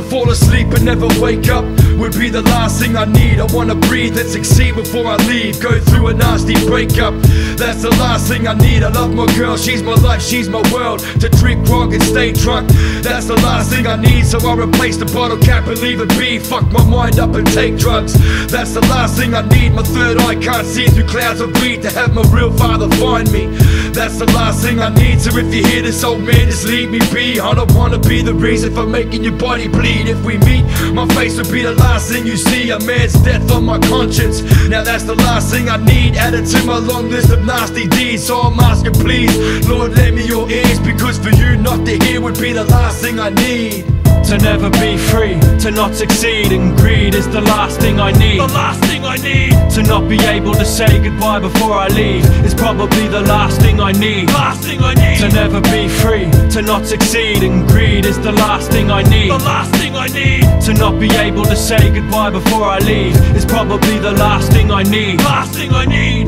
fall asleep and never wake up would be the last thing I need. I wanna breathe and succeed before I leave. Go through a nasty breakup, that's the last thing I need. I love my girl, she's my life, she's my world. To drink grog and stay drunk, that's the last thing I need. So I replace the bottle cap and leave it be. Fuck my mind up and take drugs, that's the last thing I need. My third eye can't see through clouds of greed. To have my real father find me, that's the last thing I need. So if you hear this, old man, just leave me be. I don't wanna be the reason for making your body bleed. If we meet, my face would be the last thing you see. A man's death on my conscience, now that's the last thing I need. Added to my long list of nasty deeds. So I'm asking please, Lord, lend me your ears, because for you not to hear would be the last thing I need. To never be free, to not succeed, and greed is the last thing I need. The last thing I need. To not be able to say goodbye before I leave is probably the last thing I need. Last thing I need. To never be free, to not succeed, and greed is the last thing I need. The last thing I need. To not be able to say goodbye before I leave is probably the last thing I need. Last thing I need.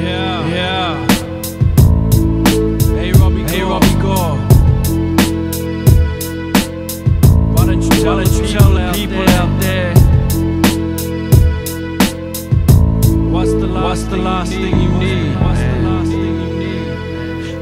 Yeah. Hey Robbie Gore. Why don't you tell people out there what's the last thing you need?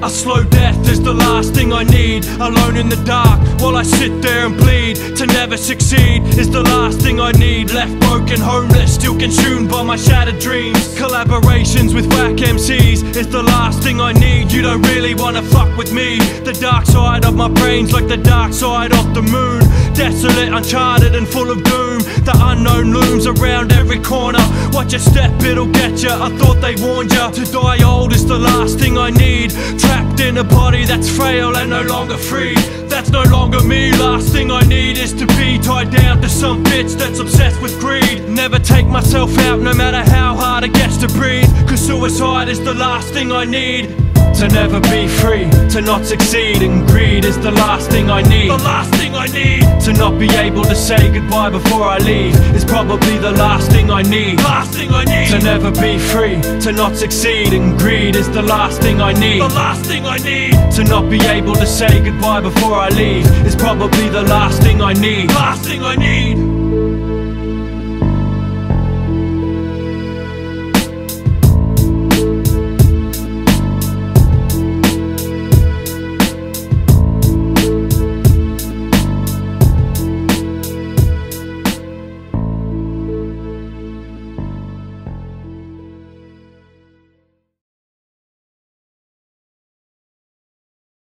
A slow death is the last thing I need. Alone in the dark while I sit there and bleed. To never succeed is the last thing I need. Left broken, homeless, still consumed by my shattered dreams. Collaborations with whack MCs is the last thing I need. You don't really wanna fuck with me. The dark side of my brain's like the dark side of the moon. Desolate, uncharted and full of doom. The unknown looms around every corner. Watch your step, it'll get ya. I thought they warned ya. To die old is the last thing I need. Trapped in a body that's frail and no longer free. That's no longer me. Last thing I need is to be tied down to some bitch that's obsessed with greed. Never take myself out no matter how hard it gets to breathe. Cause suicide is the last thing I need. To never be free, to not succeed, and greed is the last thing I need. The last thing I need. To not be able to say goodbye before I leave is probably the last thing I need. Last thing I need. To never be free, to not succeed, and greed is the last thing I need. The last thing I need. To not be able to say goodbye before I leave is probably the last thing I need. Last thing I need.